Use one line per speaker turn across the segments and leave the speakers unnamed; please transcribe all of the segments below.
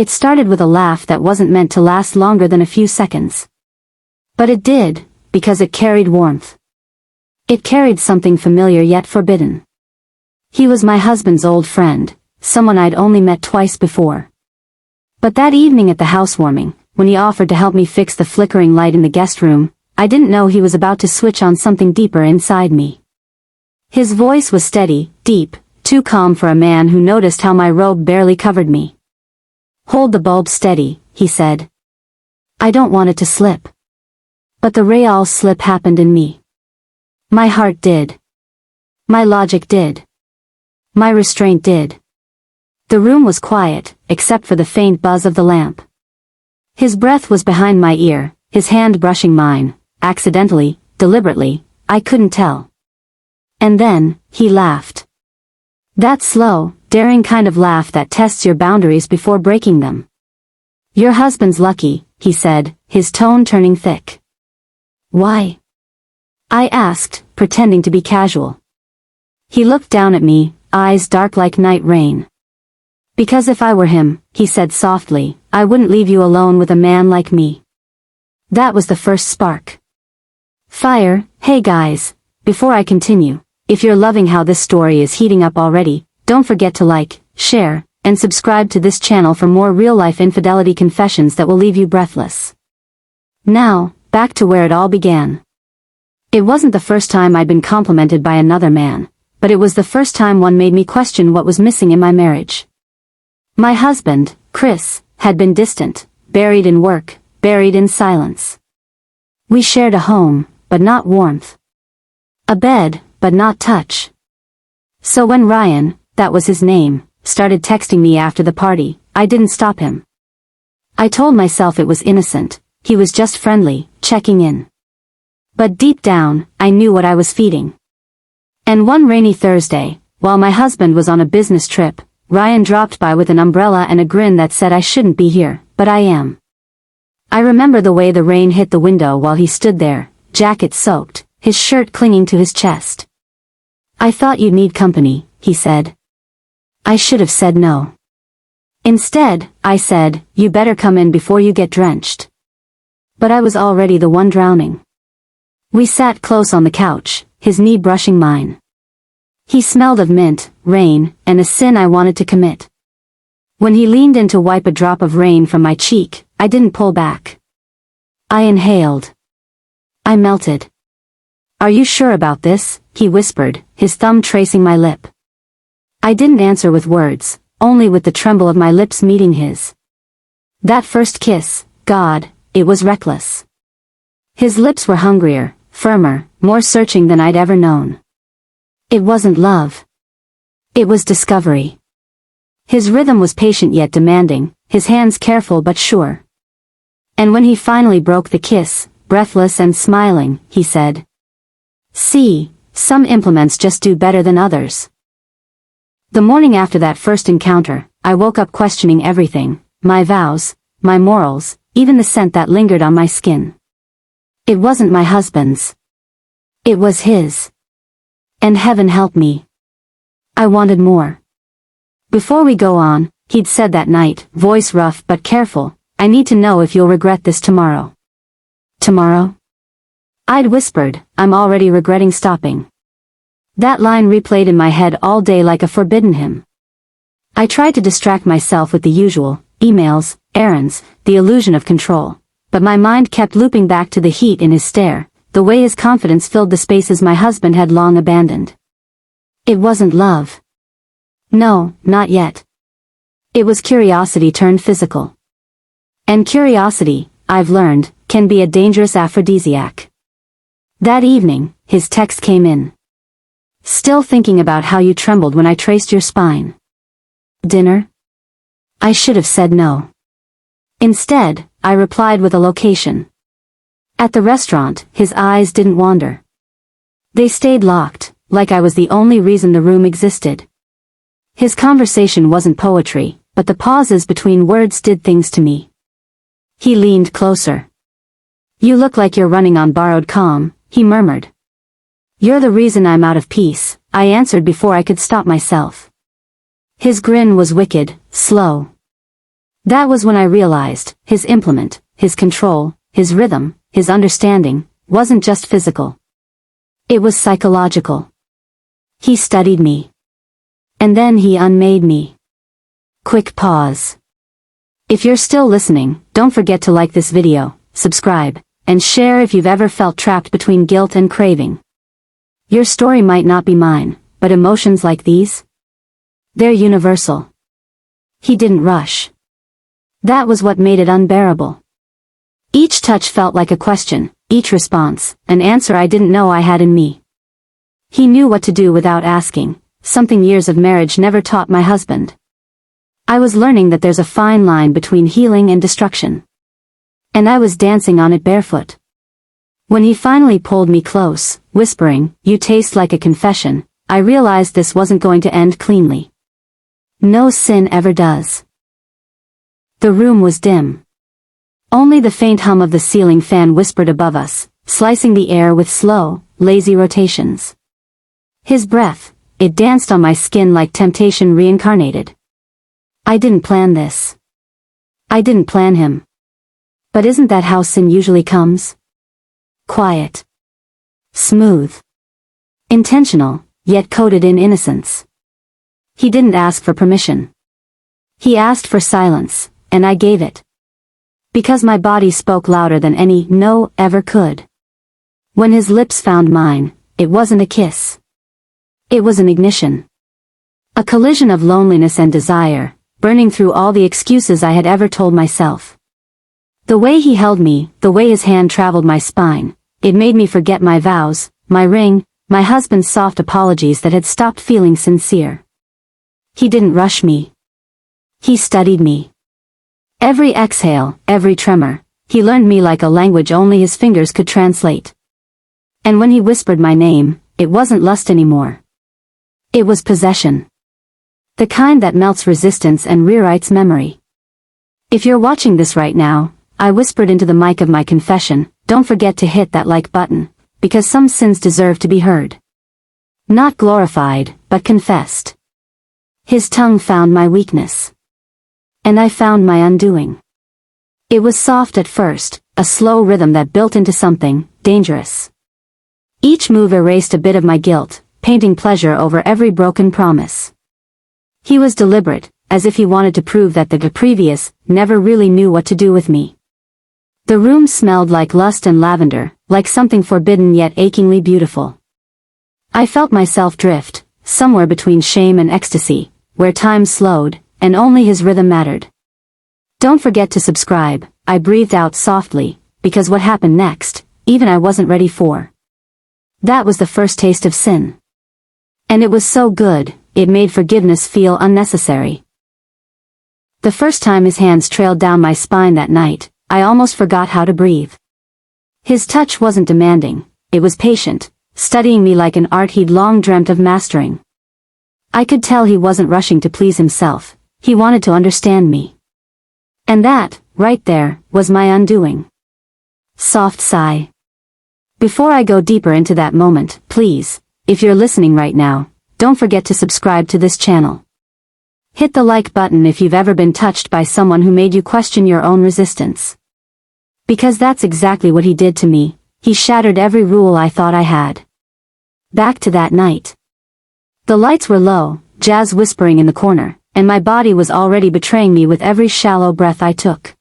It started with a laugh that wasn't meant to last longer than a few seconds. But it did, because it carried warmth. It carried something familiar yet forbidden. He was my husband's old friend, someone I'd only met twice before. But that evening at the housewarming, when he offered to help me fix the flickering light in the guest room, I didn't know he was about to switch on something deeper inside me. His voice was steady, deep, too calm for a man who noticed how my robe barely covered me. "Hold the bulb steady," he said. "I don't want it to slip." But the real slip happened in me. My heart did. My logic did. My restraint did. The room was quiet, except for the faint buzz of the lamp. His breath was behind my ear, his hand brushing mine, accidentally, deliberately, I couldn't tell. And then, he laughed. That slow, daring kind of laugh that tests your boundaries before breaking them. "Your husband's lucky," he said, his tone turning thick. "Why?" I asked, pretending to be casual. He looked down at me, eyes dark like night rain. "Because if I were him," he said softly, "I wouldn't leave you alone with a man like me." That was the first spark. Fire. Hey guys, before I continue, if you're loving how this story is heating up already, don't forget to like, share, and subscribe to this channel for more real-life infidelity confessions that will leave you breathless. Now, back to where it all began. It wasn't the first time I'd been complimented by another man, but it was the first time one made me question what was missing in my marriage. My husband, Chris, had been distant, buried in work, buried in silence. We shared a home, but not warmth. A bed, but not touch. So when Ryan, that was his name, started texting me after the party, I didn't stop him. I told myself it was innocent, he was just friendly, checking in. But deep down, I knew what I was feeding. And one rainy Thursday, while my husband was on a business trip, Ryan dropped by with an umbrella and a grin that said I shouldn't be here, but I am. I remember the way the rain hit the window while he stood there, jacket soaked, his shirt clinging to his chest. "I thought you'd need company," he said. I should have said no. Instead, I said, "You better come in before you get drenched." But I was already the one drowning. We sat close on the couch, his knee brushing mine. He smelled of mint, rain, and a sin I wanted to commit. When he leaned in to wipe a drop of rain from my cheek, I didn't pull back. I inhaled. I melted. "Are you sure about this?" he whispered, his thumb tracing my lip. I didn't answer with words, only with the tremble of my lips meeting his. That first kiss, God, it was reckless. His lips were hungrier, firmer, more searching than I'd ever known. It wasn't love. It was discovery. His rhythm was patient yet demanding, his hands careful but sure. And when he finally broke the kiss, breathless and smiling, he said, "See, some implements just do better than others." The morning after that first encounter, I woke up questioning everything, my vows, my morals, even the scent that lingered on my skin. It wasn't my husband's. It was his. And heaven help me. I wanted more. "Before we go on," he'd said that night, voice rough but careful, "I need to know if you'll regret this tomorrow." Tomorrow? I'd whispered, "I'm already regretting stopping." That line replayed in my head all day like a forbidden hymn. I tried to distract myself with the usual, emails, errands, the illusion of control, but my mind kept looping back to the heat in his stare, the way his confidence filled the spaces my husband had long abandoned. It wasn't love. No, not yet. It was curiosity turned physical. And curiosity, I've learned, can be a dangerous aphrodisiac. That evening, his text came in. "Still thinking about how you trembled when I traced your spine. Dinner?" I should have said no. Instead, I replied with a location. At the restaurant, his eyes didn't wander. They stayed locked, like I was the only reason the room existed. His conversation wasn't poetry, but the pauses between words did things to me. He leaned closer. "You look like you're running on borrowed calm," he murmured. "You're the reason I'm out of peace," I answered before I could stop myself. His grin was wicked, slow. That was when I realized, his implement, his control, his rhythm, his understanding, wasn't just physical. It was psychological. He studied me. And then he unmade me. Quick pause. If you're still listening, don't forget to like this video, subscribe, and share if you've ever felt trapped between guilt and craving. Your story might not be mine, but emotions like these? They're universal. He didn't rush. That was what made it unbearable. Each touch felt like a question, each response, an answer I didn't know I had in me. He knew what to do without asking, something years of marriage never taught my husband. I was learning that there's a fine line between healing and destruction. And I was dancing on it barefoot. When he finally pulled me close, whispering, "You taste like a confession," I realized this wasn't going to end cleanly. No sin ever does. The room was dim. Only the faint hum of the ceiling fan whispered above us, slicing the air with slow, lazy rotations. His breath, it danced on my skin like temptation reincarnated. I didn't plan this. I didn't plan him. But isn't that how sin usually comes? Quiet. Smooth. Intentional, yet coated in innocence. He didn't ask for permission. He asked for silence, and I gave it. Because my body spoke louder than any no ever could. When his lips found mine, it wasn't a kiss. It was an ignition. A collision of loneliness and desire, burning through all the excuses I had ever told myself. The way he held me, the way his hand traveled my spine, it made me forget my vows, my ring, my husband's soft apologies that had stopped feeling sincere. He didn't rush me. He studied me. Every exhale, every tremor, he learned me like a language only his fingers could translate. And when he whispered my name, it wasn't lust anymore. It was possession. The kind that melts resistance and rewrites memory. If you're watching this right now, I whispered into the mic of my confession, don't forget to hit that like button, because some sins deserve to be heard. Not glorified, but confessed. His tongue found my weakness. And I found my undoing. It was soft at first, a slow rhythm that built into something dangerous. Each move erased a bit of my guilt, painting pleasure over every broken promise. He was deliberate, as if he wanted to prove that the previous never really knew what to do with me. The room smelled like lust and lavender, like something forbidden yet achingly beautiful. I felt myself drift, somewhere between shame and ecstasy, where time slowed, and only his rhythm mattered. Don't forget to subscribe, I breathed out softly, because what happened next, even I wasn't ready for. That was the first taste of sin. And it was so good, it made forgiveness feel unnecessary. The first time his hands trailed down my spine that night, I almost forgot how to breathe. His touch wasn't demanding, it was patient, studying me like an art he'd long dreamt of mastering. I could tell he wasn't rushing to please himself, he wanted to understand me. And that, right there, was my undoing. Soft sigh. Before I go deeper into that moment, please, if you're listening right now, don't forget to subscribe to this channel. Hit the like button if you've ever been touched by someone who made you question your own resistance. Because that's exactly what he did to me, he shattered every rule I thought I had. Back to that night. The lights were low, jazz whispering in the corner, and my body was already betraying me with every shallow breath I took.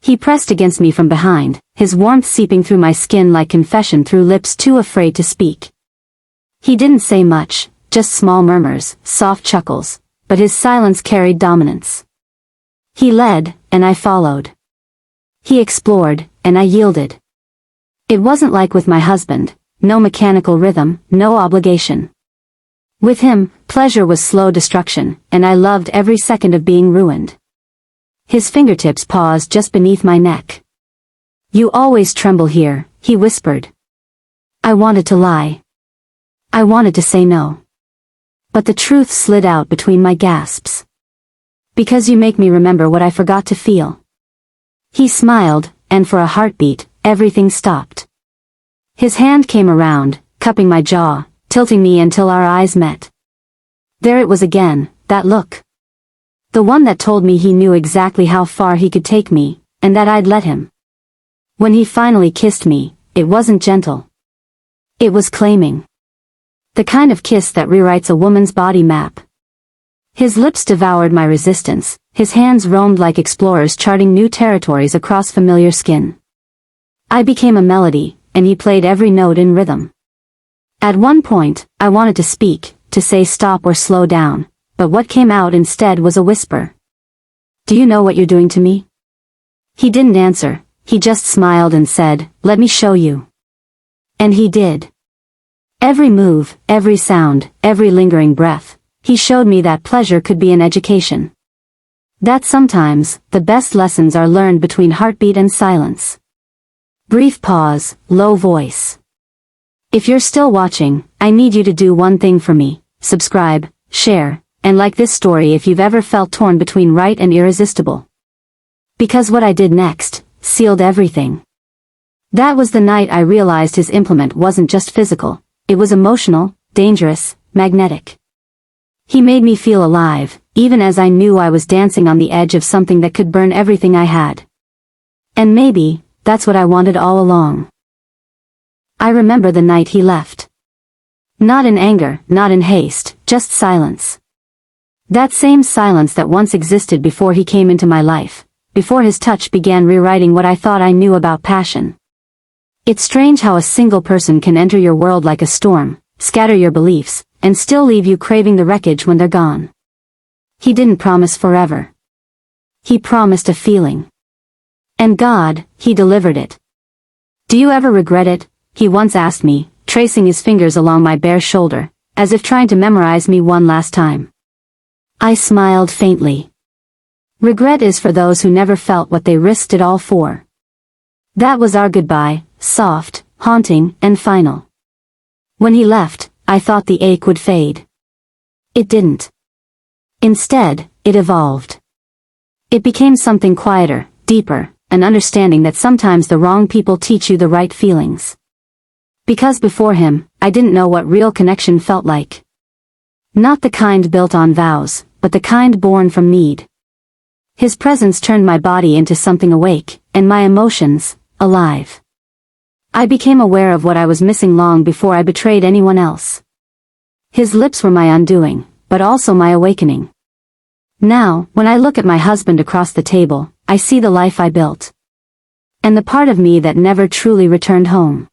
He pressed against me from behind, his warmth seeping through my skin like confession through lips too afraid to speak. He didn't say much, just small murmurs, soft chuckles, but his silence carried dominance. He led, and I followed. He explored, and I yielded. It wasn't like with my husband, no mechanical rhythm, no obligation. With him, pleasure was slow destruction, and I loved every second of being ruined. His fingertips paused just beneath my neck. "You always tremble here," he whispered. I wanted to lie. I wanted to say no. But the truth slid out between my gasps. "Because you make me remember what I forgot to feel." He smiled, and for a heartbeat, everything stopped. His hand came around, cupping my jaw, tilting me until our eyes met. There it was again, that look. The one that told me he knew exactly how far he could take me, and that I'd let him. When he finally kissed me, it wasn't gentle. It was claiming. The kind of kiss that rewrites a woman's body map. His lips devoured my resistance, his hands roamed like explorers charting new territories across familiar skin. I became a melody, and he played every note in rhythm. At one point, I wanted to speak, to say stop or slow down, but what came out instead was a whisper. "Do you know what you're doing to me?" He didn't answer, he just smiled and said, "Let me show you." And he did. Every move, every sound, every lingering breath, he showed me that pleasure could be an education. That sometimes, the best lessons are learned between heartbeat and silence. Brief pause, low voice. If you're still watching, I need you to do one thing for me: subscribe, share, and like this story if you've ever felt torn between right and irresistible. Because what I did next sealed everything. That was the night I realized his implement wasn't just physical, it was emotional, dangerous, magnetic. He made me feel alive, even as I knew I was dancing on the edge of something that could burn everything I had. And maybe, that's what I wanted all along. I remember the night he left. Not in anger, not in haste, just silence. That same silence that once existed before he came into my life, before his touch began rewriting what I thought I knew about passion. It's strange how a single person can enter your world like a storm, scatter your beliefs, and still leave you craving the wreckage when they're gone. He didn't promise forever. He promised a feeling. And God, he delivered it. "Do you ever regret it?" he once asked me, tracing his fingers along my bare shoulder, as if trying to memorize me one last time. I smiled faintly. Regret is for those who never felt what they risked it all for. That was our goodbye, soft, haunting, and final. When he left, I thought the ache would fade. It didn't. Instead, it evolved. It became something quieter, deeper, an understanding that sometimes the wrong people teach you the right feelings. Because before him, I didn't know what real connection felt like. Not the kind built on vows, but the kind born from need. His presence turned my body into something awake, and my emotions, alive. I became aware of what I was missing long before I betrayed anyone else. His lips were my undoing, but also my awakening. Now, when I look at my husband across the table, I see the life I built. And the part of me that never truly returned home.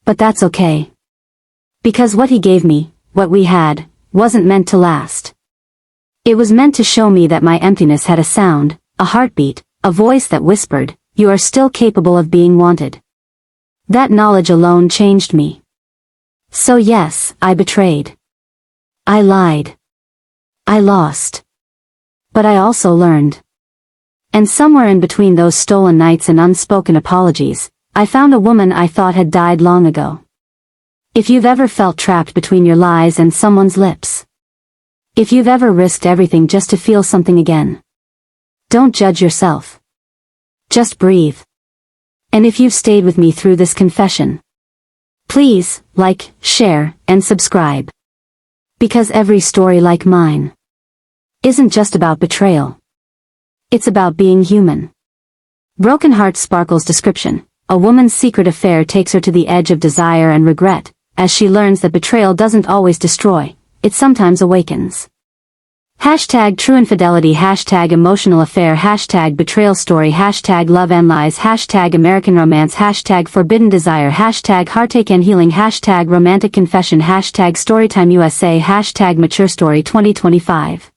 But that's okay. Because what he gave me, what we had, wasn't meant to last. It was meant to show me that my emptiness had a sound, a heartbeat, a voice that whispered, "You are still capable of being wanted." That knowledge alone changed me. So yes, I betrayed. I lied. I lost. But I also learned. And somewhere in between those stolen nights and unspoken apologies, I found a woman I thought had died long ago. If you've ever felt trapped between your lies and someone's lips. If you've ever risked everything just to feel something again. Don't judge yourself. Just breathe. And if you've stayed with me through this confession, please, like, share, and subscribe. Because every story like mine isn't just about betrayal. It's about being human. Broken Heart Sparkle's description: a woman's secret affair takes her to the edge of desire and regret, as she learns that betrayal doesn't always destroy, it sometimes awakens. Hashtag true infidelity, hashtag emotional affair, hashtag betrayal story, hashtag love and lies, hashtag American romance, hashtag forbidden desire, hashtag heartache and healing, hashtag romantic confession, hashtag storytime USA, hashtag mature story 2025.